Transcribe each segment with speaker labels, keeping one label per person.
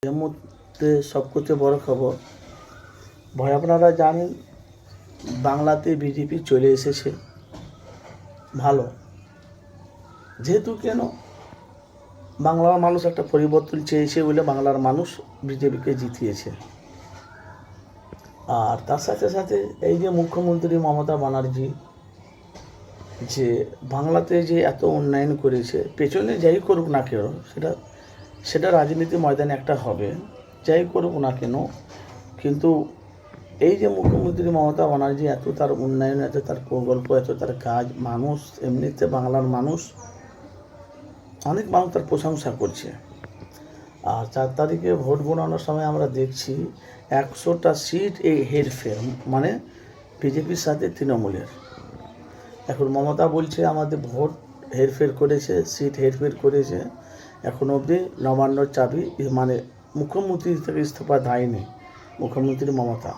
Speaker 1: এর মধ্যে সবচেয়ে বড় খবর, ভয় আপনারা জানেন বাংলাতে বিজেপি চলে এসেছে। ভালো, যেহেতু কেন বাংলার মানুষ একটা পরিবর্তন চেয়েছে বলে বাংলার মানুষ বিজেপিকে জিতিয়েছে। আর তার সাথে সাথে এই যে মুখ্যমন্ত্রী মমতা ব্যানার্জি যে বাংলাতে যে এত উন্নয়ন করেছে, পেছনে যাই করুক না কেন সেটা রাজনীতি ময়দানে একটা হবে, যাই করুক না কেন, কিন্তু এই যে মুখ্যমন্ত্রী মমতা ব্যানার্জি এত তার উন্নয়ন, এত তার প্রকল্প, এত তার কাজ, মানুষ এমনিতে বাংলার মানুষ অনেক মানুষ তার প্রশংসা করছে। আর 4 তারিখে ভোট গণনার সময় আমরা দেখছি 100টা সিট এই হেরফের, মানে বিজেপির সাথে তৃণমূলের। এখন মমতা বলছে আমাদের ভোট হেরফের করেছে, সিট হেরফের করেছে। এখন অবধি নবান্নর চাবি, মানে মুখ্যমন্ত্রী থেকে ইস্তফা দেয়নি মুখ্যমন্ত্রী মমতা।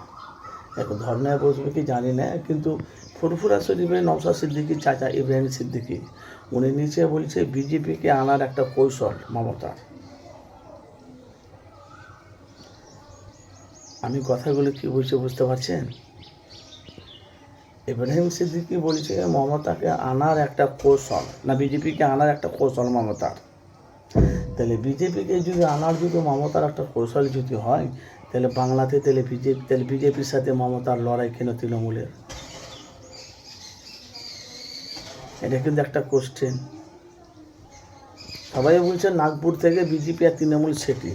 Speaker 1: এখন ধর্নায় বসবে কি জানি না, কিন্তু ফুরফুরা শরীফের নওশাদ সিদ্দিকীর চাচা ইব্রাহিম সিদ্দিকী উনি নিচে বলছে বিজেপিকে আনার একটা কৌশল মমতার। আমি কথাগুলো কি বলছি বুঝতে পারছেন? ইব্রাহিম সিদ্দিকী বলছে মমতাকে আনার একটা কৌশল, না বিজেপিকে আনার একটা কৌশল মমতার। তাহলে বিজেপিকে যদি আনার যদি মমতার একটা কৌশল যদি হয়, তাহলে বাংলাতে তাহলে বিজেপির সাথে মমতার লড়াই কেন তৃণমূলের? এটা কিন্তু একটা কোশ্চেন। সবাই বলছে নাগপুর থেকে বিজেপি আর তৃণমূল সেটি।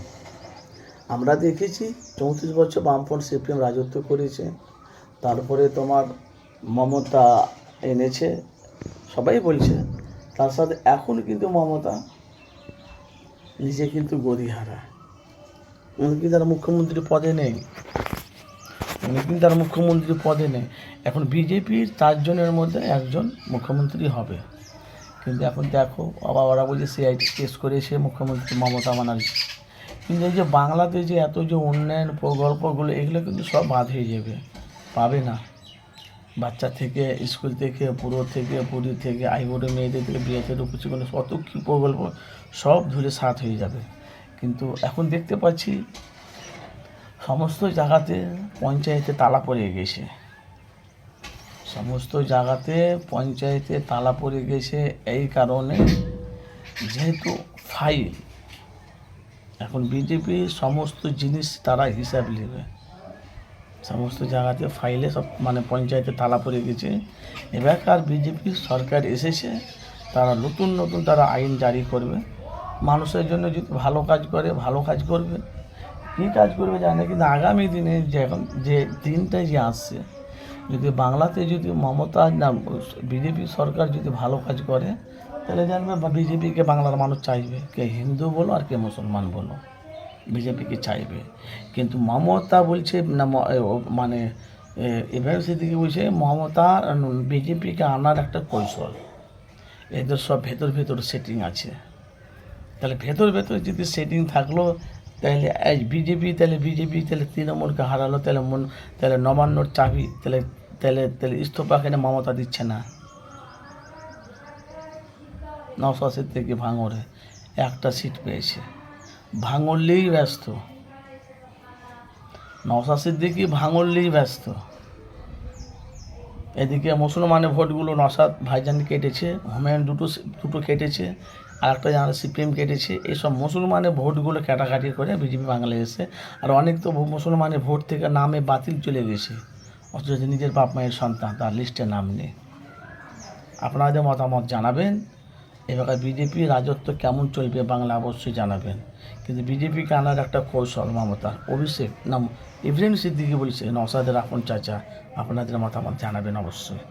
Speaker 1: আমরা দেখেছি 34 বছর বামফ্রন্ট সিপিএম রাজত্ব করেছে, তারপরে তোমার মমতা এনেছে, সবাই বলছে। তার সাথে এখন কিন্তু মমতা নিজে কিন্তু গদিহারা, উনি কিন্তু তার মুখ্যমন্ত্রী পদে নেই, এখন বিজেপির 4 জনের মধ্যে একজন মুখ্যমন্ত্রী হবে। কিন্তু এখন দেখো আবার ওরা বলছে সিআইডি কেস করেছে মুখ্যমন্ত্রী মমতা ব্যানার্জি। কিন্তু এই যে বাংলাতে যে এত যে উন্নয়ন প্রকল্পগুলো, এগুলো কিন্তু সব বাদ হয়ে যাবে, পাবে না। বাচ্চা থেকে, স্কুল থেকে, পুরী থেকে, আইবুড়ো মেয়েদের থেকে, বিয়ে থেকে কিছু কত কী প্রকল্প সব ধুলে সাত হয়ে যাবে। কিন্তু এখন দেখতে পাচ্ছি সমস্ত জায়গাতে পঞ্চায়েতে তালা পড়ে গেছে, এই কারণে যেহেতু ফাইল, এখন বিজেপি সমস্ত জিনিস তারা হিসাব নেবে, সমস্ত জায়গাতে ফাইলে সব মানে পঞ্চায়েতে তালা পড়ে গেছে। এবারকার বিজেপি সরকার এসেছে, তারা নতুন তারা আইন জারি করবে, মানুষের জন্য যদি ভালো কাজ করবে। কী কাজ করবে জানে, কিন্তু আগামী দিনে যে দিনটাই যে আসছে, যদি বাংলাতে যদি মমতা না বিজেপি সরকার যদি ভালো কাজ করে, তাহলে জানবে বিজেপিকে বাংলার মানুষ চাইবে, কে হিন্দু বলো আর কে মুসলমান বলো, বিজেপিকে চাইবে। কিন্তু মমতা বলছে না, মানে ইব্রাহিম সিদ্দিকী বলছে মমতা বিজেপিকে আনার একটা কৌশল, এদের সব ভেতর সেটিং আছে। তাহলে ভেতর যদি সেটিং থাকলো, তাহলে বিজেপি তৃণমূলকে হারালো, তাহলে নবান্নর চাবি, তাহলে ইস্তফা কেন মমতা দিচ্ছে না? নওশাদ সিদ্দিকী ভাঙড়ে একটা সিট পেয়েছে, ভাঙড়লেই ব্যস্ত, নওশাদ সিদ্দিকী ভাঙড়লেই ব্যস্ত। এদিকে মুসলমানের ভোটগুলো নওশাদ ভাইজান কেটেছে, হুমায়ুন দুটো কেটেছে, আর একটা জানা সিপিএম কেটেছে। এইসব মুসলমানের ভোটগুলো কাটাকাটি করে বিজেপি বাংলায় এসে, আর অনেক তো মুসলমানের ভোট থেকে নামে বাতিল চলে গেছে, অথচ নিজের বাপ মায়ের সন্তান তার লিস্টে নাম নেই। আপনাদের মতামত জানাবেন, এবার বিজেপি রাজত্ব কেমন চলবে বাংলা অবশ্যই জানাবেন। কিন্তু বিজেপিকে আনার একটা কৌশল মমতার, অভিষেক নাম ইব্রাহিম সিদ্দিকী বলছে নওশাদের আপন চাচা। আপনাদের মতামত জানাবেন অবশ্যই।